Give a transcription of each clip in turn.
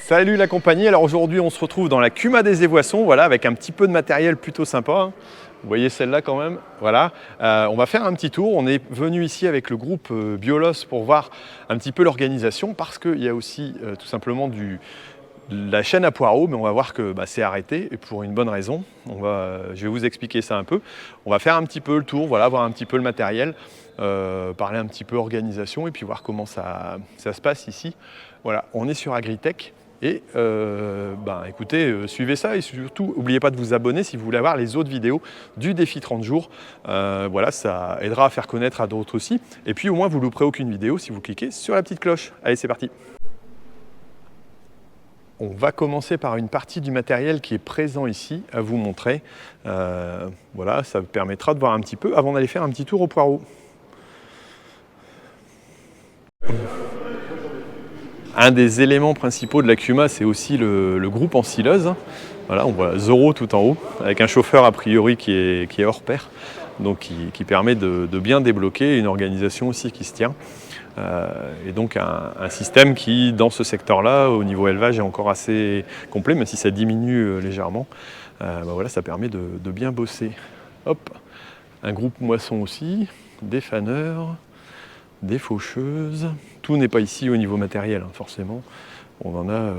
Salut la compagnie, alors aujourd'hui on se retrouve dans la Cuma des Évoissons, voilà, avec un petit peu de matériel plutôt sympa. Hein. Vous voyez celle-là quand même, voilà. On va faire un petit tour, on est venu ici avec le groupe Biolos pour voir un petit peu l'organisation parce qu'il y a aussi tout simplement de la chaîne à poireaux, mais on va voir que c'est arrêté et pour une bonne raison. Je vais vous expliquer ça un peu. On va faire un petit peu le tour, voilà, voir un petit peu le matériel, parler un petit peu organisation et puis voir comment ça se passe ici. Voilà, on est sur Agritech. Et écoutez, suivez ça et surtout, n'oubliez pas de vous abonner si vous voulez avoir les autres vidéos du défi 30 jours. Voilà, ça aidera à faire connaître à d'autres aussi. Et puis au moins, vous ne louperez aucune vidéo si vous cliquez sur la petite cloche. Allez, c'est parti. On va commencer par une partie du matériel qui est présent ici à vous montrer. Voilà, ça vous permettra de voir un petit peu avant d'aller faire un petit tour au poireau. Un des éléments principaux de la Cuma, c'est aussi le groupe ensileuse. Voilà, on voit Zoro tout en haut, avec un chauffeur a priori qui est hors pair, donc qui permet de bien débloquer, une organisation aussi qui se tient. Et donc un système qui, dans ce secteur-là, au niveau élevage, est encore assez complet, même si ça diminue légèrement. Voilà, ça permet de bien bosser. Hop, un groupe moisson aussi, des faneurs, des faucheuses. Tout n'est pas ici au niveau matériel, hein, forcément. On en a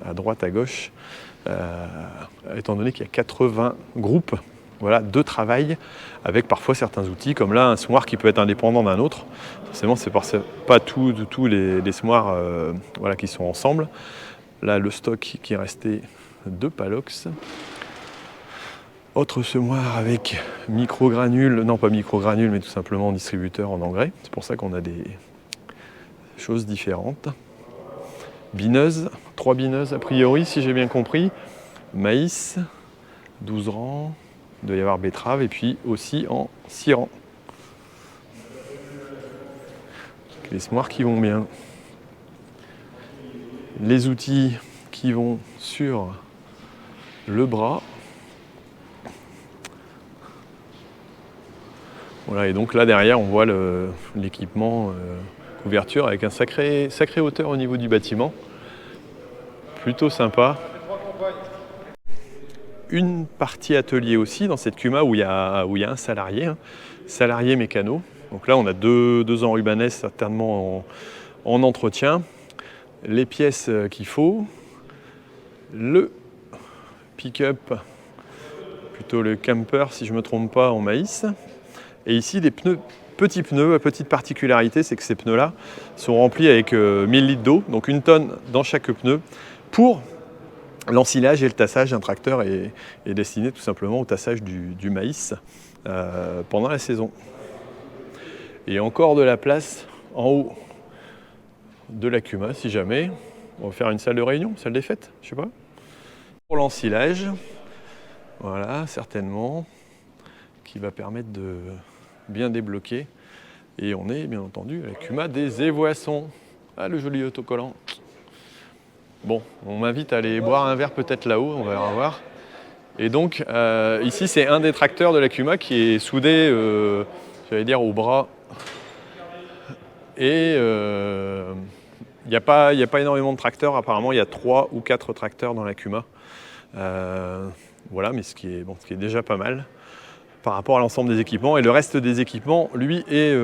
à droite, à gauche, étant donné qu'il y a 80 groupes, voilà, de travail, avec parfois certains outils, comme là, un semoir qui peut être indépendant d'un autre. Forcément, c'est pas tous les semoirs voilà, qui sont ensemble. Là, le stock qui est resté de Palox. Autre semoir avec microgranules, non pas microgranules, mais tout simplement distributeur en engrais. C'est pour ça qu'on a des choses différentes. Bineuse, 3 bineuses a priori, si j'ai bien compris. Maïs, 12 rangs. Il doit y avoir betterave et puis aussi en 6 rangs. Les semoirs qui vont bien. Les outils qui vont sur le bras. Voilà, et donc là derrière on voit l'équipement couverture avec un sacré hauteur au niveau du bâtiment. Plutôt sympa. Une partie atelier aussi dans cette Cuma où il y a un salarié, salarié mécano. Donc là on a deux enrubanaises certainement en entretien. Les pièces qu'il faut. Le pick-up, plutôt le camper si je ne me trompe pas, en maïs. Et ici, des pneus, petits pneus, petite particularité, c'est que ces pneus-là sont remplis avec 1000 litres d'eau, donc 1 tonne dans chaque pneu, pour l'ensilage et le tassage. Un tracteur est destiné tout simplement au tassage du maïs pendant la saison. Et encore de la place en haut de la Cuma, si jamais. On va faire une salle de réunion, salle des fêtes, je sais pas. Pour l'ensilage, voilà, certainement, qui va permettre de bien débloqué. Et on est bien entendu à la Cuma des Évoissons. Ah, le joli autocollant. Bon, on m'invite à aller boire un verre peut-être là-haut, on va voir. Et donc ici c'est un des tracteurs de la Cuma qui est soudé, j'allais dire, au bras. Et il n'y a pas énormément de tracteurs, apparemment il y a 3 ou 4 tracteurs dans la Cuma. Voilà, mais ce qui est déjà pas mal par rapport à l'ensemble des équipements. Et le reste des équipements, lui, est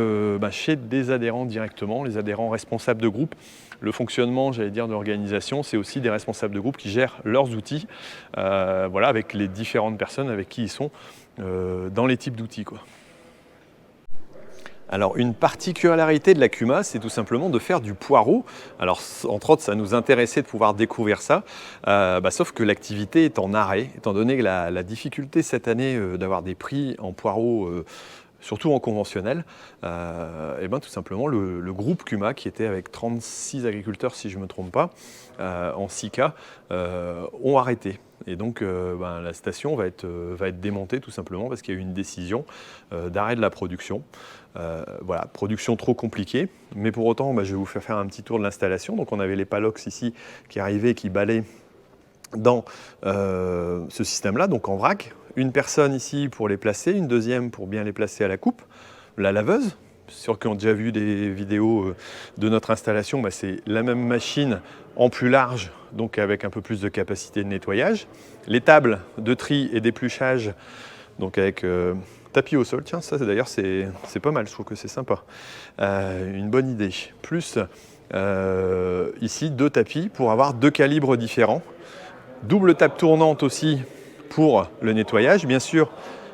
chez des adhérents directement, les adhérents responsables de groupe. Le fonctionnement, j'allais dire, de l'organisation, c'est aussi des responsables de groupe qui gèrent leurs outils, voilà, avec les différentes personnes avec qui ils sont dans les types d'outils, quoi. Alors une particularité de la Cuma, c'est tout simplement de faire du poireau. Alors entre autres, ça nous intéressait de pouvoir découvrir ça, sauf que l'activité est en arrêt, étant donné que la difficulté cette année d'avoir des prix en poireau, surtout en conventionnel, tout simplement le groupe Cuma, qui était avec 36 agriculteurs si je ne me trompe pas, en 6 cas, ont arrêté. Et donc la station va être démontée tout simplement parce qu'il y a eu une décision d'arrêt de la production. Voilà, production trop compliquée, mais pour autant je vais vous faire un petit tour de l'installation. Donc on avait les Palox ici qui arrivaient et qui balaient dans ce système-là, donc en vrac. Une personne ici pour les placer, une deuxième pour bien les placer à la coupe, la laveuse, ceux qui ont déjà vu des vidéos de notre installation, bah, c'est la même machine en plus large, donc avec un peu plus de capacité de nettoyage. Les tables de tri et d'épluchage, donc avec tapis au sol. Tiens, ça d'ailleurs c'est pas mal, je trouve que c'est sympa. Une bonne idée. Plus ici 2 tapis pour avoir 2 calibres différents. Double table tournante aussi pour le nettoyage. Bien sûr,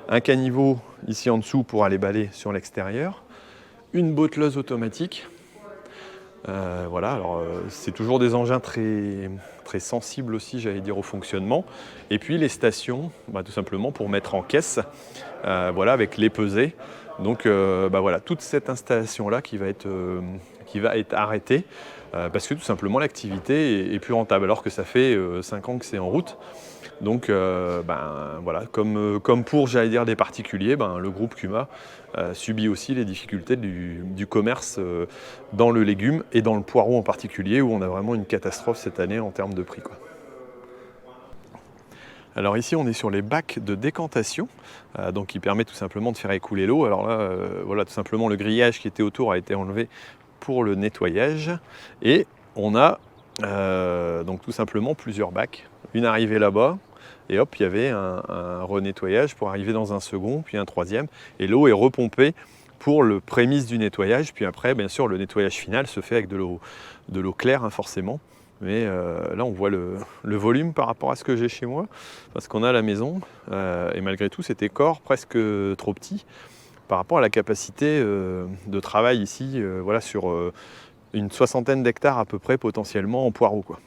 un caniveau ici en dessous pour aller balayer sur l'extérieur. Une botteleuse automatique. Voilà, alors c'est toujours des engins très, très sensibles aussi, j'allais dire, au fonctionnement. Et puis les stations, bah, tout simplement pour mettre en caisse, voilà, avec les pesées. Donc bah, voilà, toute cette installation-là qui va être arrêtée parce que tout simplement l'activité est plus rentable, alors que ça fait 5 ans que c'est en route. Donc ben, voilà, comme pour, j'allais dire, des particuliers, ben, le groupe Kuma subit aussi les difficultés du commerce dans le légume et dans le poireau en particulier, où on a vraiment une catastrophe cette année en termes de prix, quoi. Alors ici on est sur les bacs de décantation, donc qui permet tout simplement de faire écouler l'eau. Alors là, voilà, tout simplement le grillage qui était autour a été enlevé pour le nettoyage. Et on a donc tout simplement plusieurs bacs. Une arrivée là-bas, et hop, il y avait un renettoyage pour arriver dans un second, puis un troisième. Et l'eau est repompée pour le prémisse du nettoyage. Puis après, bien sûr, le nettoyage final se fait avec de l'eau claire, hein, forcément. Mais là, on voit le volume par rapport à ce que j'ai chez moi, parce qu'on a à la maison. Et malgré tout, cet écor presque trop petit par rapport à la capacité de travail ici, voilà, sur une 60aine d'hectares à peu près, potentiellement en poireaux, quoi.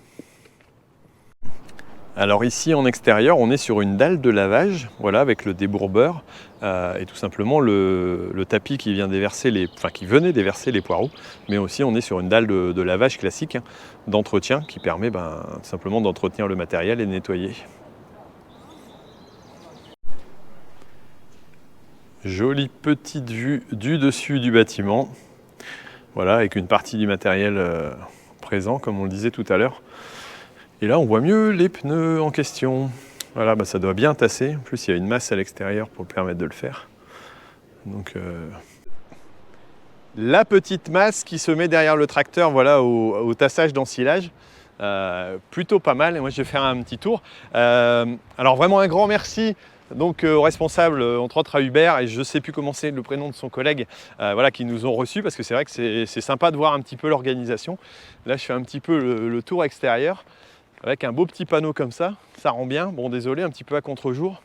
Alors ici en extérieur, on est sur une dalle de lavage, voilà, avec le débourbeur et tout simplement le tapis qui venait déverser les poireaux, mais aussi on est sur une dalle de lavage classique, hein, d'entretien qui permet tout simplement d'entretenir le matériel et de nettoyer. Jolie petite vue du dessus du bâtiment, voilà, avec une partie du matériel présent, comme on le disait tout à l'heure. Et là, on voit mieux les pneus en question. Voilà, bah, ça doit bien tasser. En plus, il y a une masse à l'extérieur pour permettre de le faire. Donc, la petite masse qui se met derrière le tracteur, voilà, au tassage d'ensilage. Plutôt pas mal. Et moi, je vais faire un petit tour. Alors, vraiment un grand merci. Donc aux responsables, entre autres à Hubert, et je ne sais plus comment c'est le prénom de son collègue, voilà, qui nous ont reçus, parce que c'est vrai que c'est sympa de voir un petit peu l'organisation. Là, je fais un petit peu le tour extérieur, avec un beau petit panneau comme ça rend bien. Bon, désolé, un petit peu à contre-jour.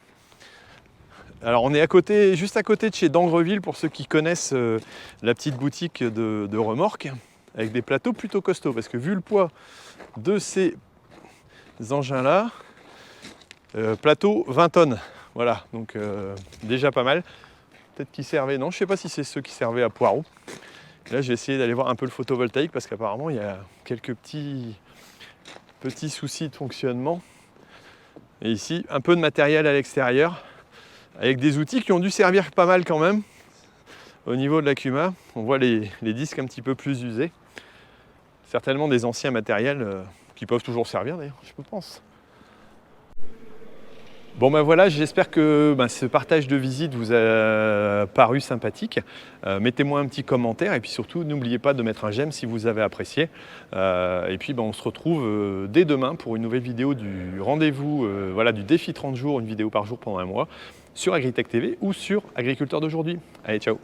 Alors on est juste à côté de chez Dangreville, pour ceux qui connaissent la petite boutique de remorques, avec des plateaux plutôt costauds, parce que vu le poids de ces engins-là, plateau 20 tonnes. Voilà, donc déjà pas mal. Peut-être qu'ils servaient, non, je ne sais pas si c'est ceux qui servaient à poireaux. Là, j'ai essayé d'aller voir un peu le photovoltaïque, parce qu'apparemment, il y a quelques petits soucis de fonctionnement. Et ici, un peu de matériel à l'extérieur, avec des outils qui ont dû servir pas mal quand même. Au niveau de la Kuma, on voit les disques un petit peu plus usés. Certainement des anciens matériels qui peuvent toujours servir d'ailleurs, je pense. Bon ben voilà, j'espère que ce partage de visite vous a paru sympathique. Mettez-moi un petit commentaire et puis surtout n'oubliez pas de mettre un j'aime si vous avez apprécié. Et puis on se retrouve dès demain pour une nouvelle vidéo du rendez-vous, voilà, du défi 30 jours, une vidéo par jour pendant un mois, sur Agritech TV ou sur Agriculteur d'aujourd'hui. Allez, ciao!